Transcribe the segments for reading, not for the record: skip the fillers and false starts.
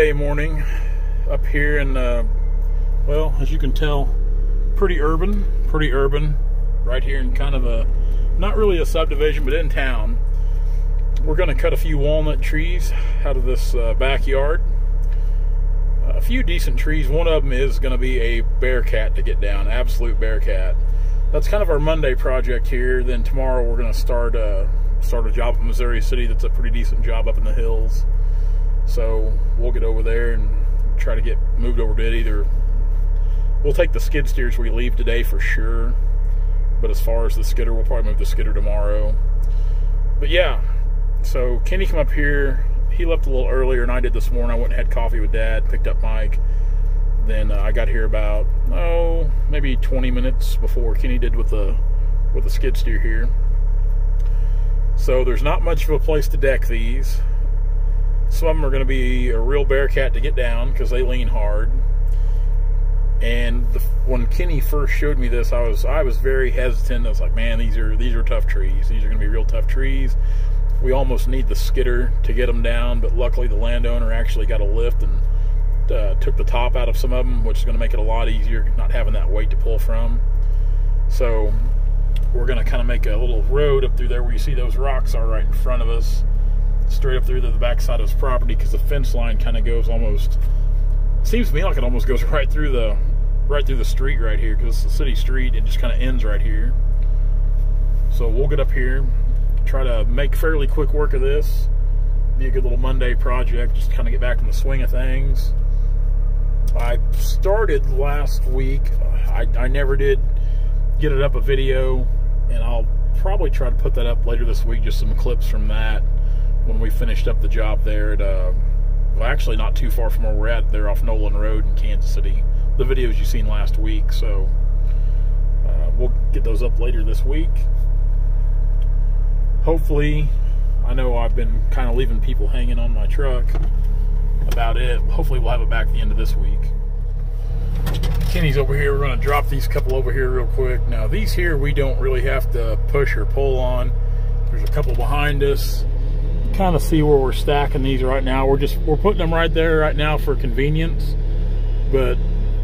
Monday morning up here in, well, as you can tell, pretty urban right here in kind of a, not really a subdivision, but in town. We're going to cut a few walnut trees out of this backyard. A few decent trees. One of them is going to be a bearcat to get down, absolute bearcat. That's kind of our Monday project here. Then tomorrow we're going to start a job in Missouri City that's a pretty decent job up in the hills. So we'll get over there and try to get moved over to it. Either we'll take the skid steers we leave today for sure, but as far as the skidder, we'll probably move the skidder tomorrow. But yeah, so Kenny come up here. He left a little earlier than I did this morning. I went and had coffee with Dad, picked up Mike. Then I got here about, maybe 20 minutes before Kenny did with the skid steer here. So there's not much of a place to deck these. Some of them are going to be a real bearcat to get down because they lean hard. And when Kenny first showed me this, I was very hesitant. I was like, man, these are tough trees. These are going to be real tough trees. We almost need the skidder to get them down, but luckily the landowner actually got a lift and took the top out of some of them, which is going to make it a lot easier not having that weight to pull from. So we're going to kind of make a little road up through there where you see those rocks are right in front of us, straight up through to the back side of his property, because the fence line kind of goes almost, seems to me like it almost goes right through the street right here, because it's the city street. It just kind of ends right here. So we'll get up here, try to make fairly quick work of this. Be a good little Monday project, just kind of get back in the swing of things. I started last week. I never did get it up a video, and I'll probably try to put that up later this week, just some clips from that when we finished up the job there at, well, actually not too far from where we're at. They're off Nolan Road in Kansas City. The videos you seen last week, so we'll get those up later this week. Hopefully, I know I've been kind of leaving people hanging on my truck about it. Hopefully we'll have it back at the end of this week. Kenny's over here. We're going to drop these couple over here real quick. Now these here we don't really have to push or pull on. There's a couple behind us. Kind of see where we're stacking these right now. We're putting them right there right now for convenience. But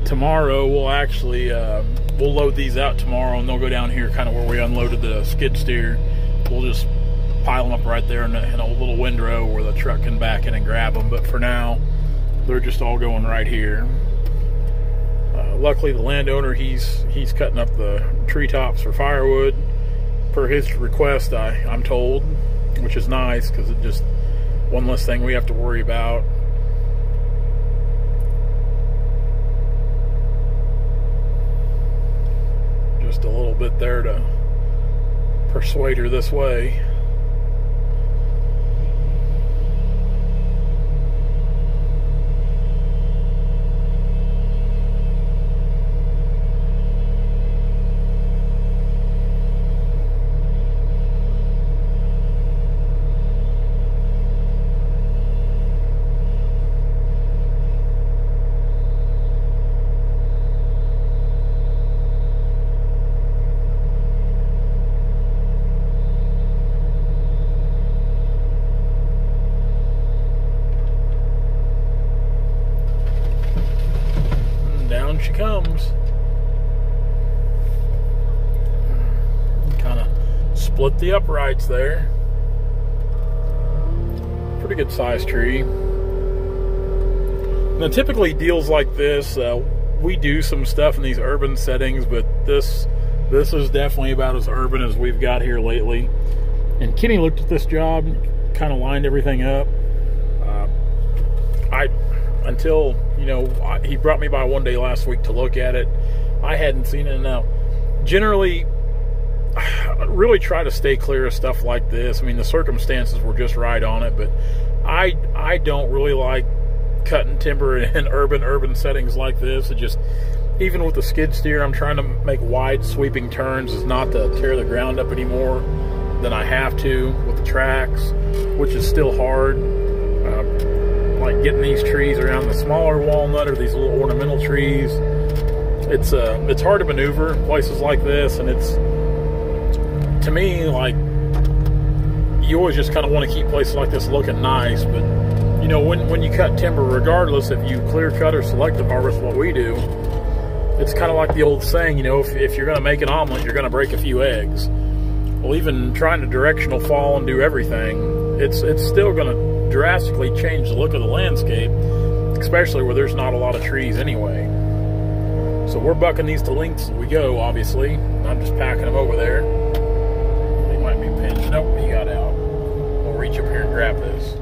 tomorrow we'll actually we'll load these out tomorrow, and they'll go down here kind of where we unloaded the skid steer. We'll just pile them up right there in a little windrow where the truck can back in and grab them. But for now, they're just all going right here. Luckily, the landowner, he's cutting up the treetops for firewood per his request, I'm told, which is nice because it's just one less thing we have to worry about. Just a little bit there to persuade her this way. Down she comes. Kind of split the uprights there. Pretty good sized tree. Now typically deals like this, we do some stuff in these urban settings, but this is definitely about as urban as we've got here lately. And Kenny looked at this job, kind of lined everything up. Until, you know, he brought me by one day last week to look at it, I hadn't seen it. Now, generally, I really try to stay clear of stuff like this. I mean, the circumstances were just right on it, but I don't really like cutting timber in urban settings like this. It just, even with the skid steer, I'm trying to make wide sweeping turns is not to tear the ground up any more than I have to with the tracks, which is still hard. Like getting these trees around the smaller walnut or these little ornamental trees, it's hard to maneuver places like this, and it's, to me, like, you always just kind of want to keep places like this looking nice, but you know, when you cut timber, regardless if you clear cut or selective harvest, what we do, it's kind of like the old saying, you know, if you're going to make an omelet, you're going to break a few eggs. Well, even trying to directional fall and do everything, it's still going to drastically change the look of the landscape, especially where there's not a lot of trees anyway. So we're bucking these to lengths as we go, obviously. I'm just packing them over there. They might be pinched. Nope, he got out. We'll reach up here and grab this.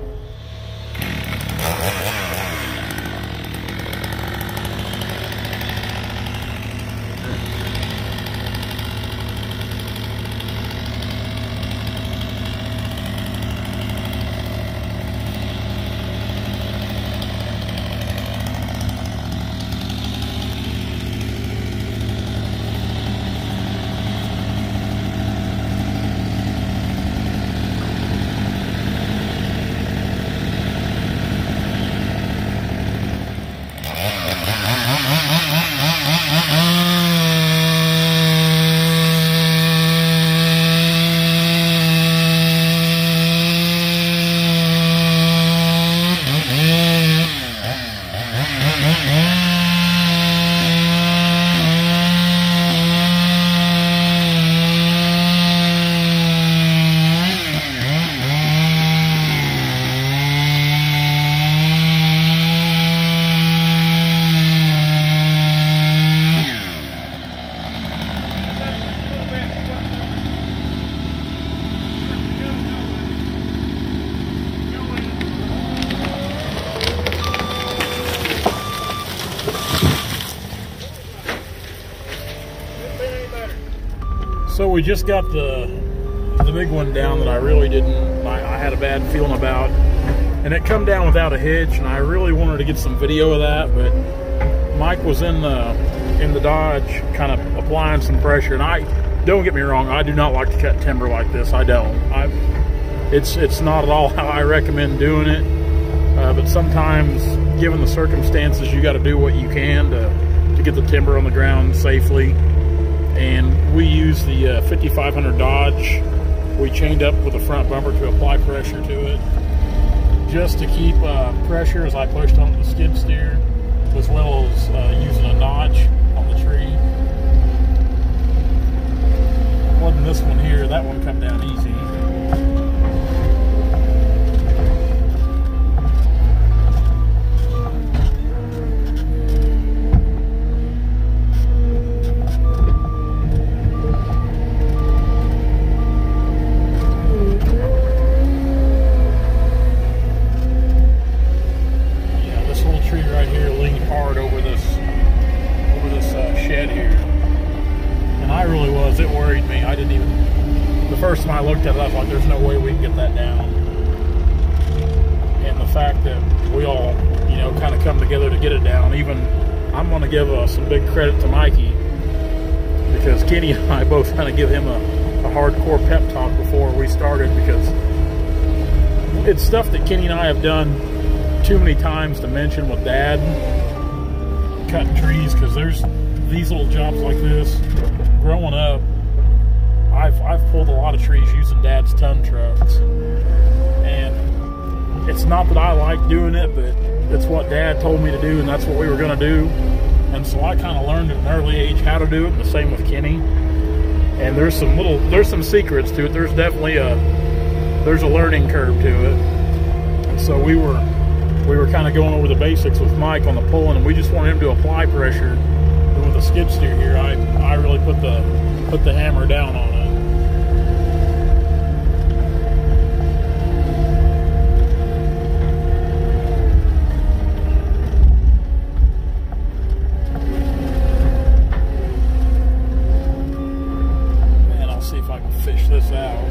So we just got the big one down that I really didn't, I had a bad feeling about, and it come down without a hitch, and I really wanted to get some video of that, but Mike was in the Dodge kind of applying some pressure, and I, don't get me wrong, I do not like to cut timber like this. I don't. It's not at all how I recommend doing it, but sometimes, given the circumstances, you got to do what you can to get the timber on the ground safely. And we use the 5500 Dodge. We chained up with the front bumper to apply pressure to it, just to keep pressure as I pushed onto the skid steer, as well as using a notch on the tree. Wasn't this one here, that one come down easy. It worried me. I didn't even, the first time I looked at it, I was like, there's no way we can get that down. And the fact that we all, you know, kind of come together to get it down, even, I'm going to give some big credit to Mikey, because Kenny and I both kind of give him a hardcore pep talk before we started, because it's stuff that Kenny and I have done too many times to mention with Dad, cutting trees, because there's these little jobs like this. Growing up, I've pulled a lot of trees using Dad's ton trucks, and it's not that I like doing it, but it's what Dad told me to do, and that's what we were going to do. And so I kind of learned at an early age how to do it. The same with Kenny. And there's some secrets to it. There's definitely there's a learning curve to it. And so we were kind of going over the basics with Mike on the pulling, and we just wanted him to apply pressure. With the skid steer here, I really put the hammer down on it. And I'll see if I can fish this out.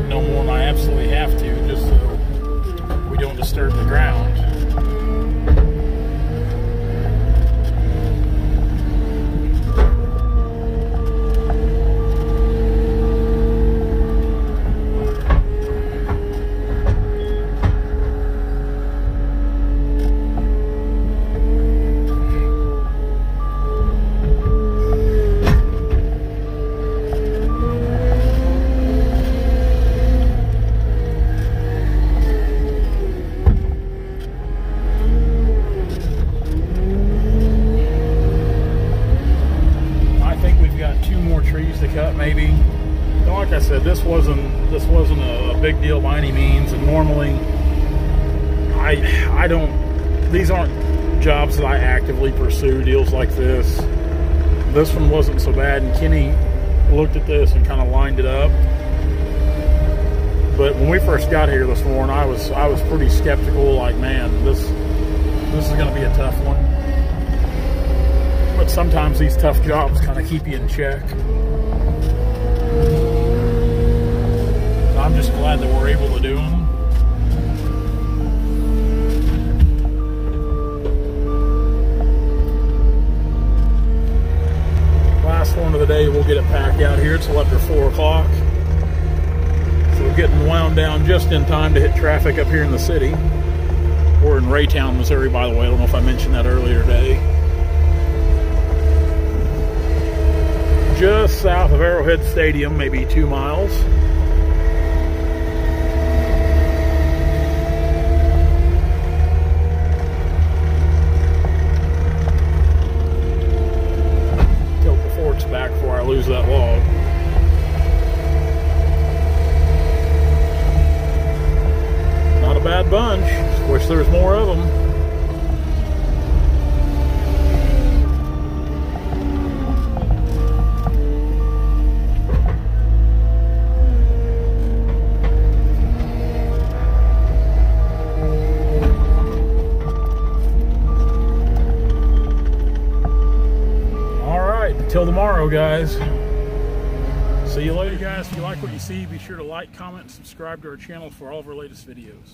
cut no more than I absolutely have to, just so we don't disturb the ground. To cut maybe. And like I said, this wasn't a big deal by any means, and normally I don't, these aren't jobs that I actively pursue, deals like this. This one wasn't so bad, and Kenny looked at this and kind of lined it up. But when we first got here this morning, I was pretty skeptical, like, man, this is going to be a tough one. But sometimes these tough jobs kind of keep you in check. I'm just glad that we're able to do them. Last one of the day, we'll get it packed out here. It's after 4 o'clock. So we're getting wound down just in time to hit traffic up here in the city. We're in Raytown, Missouri, by the way. I don't know if I mentioned that earlier today. Just south of Arrowhead Stadium, maybe 2 miles. Tilt the forks back before I lose that log. Not a bad bunch. Just wish there was more of them. Until tomorrow, guys. See you later, guys. If you like what you see, be sure to like, comment, and subscribe to our channel for all of our latest videos.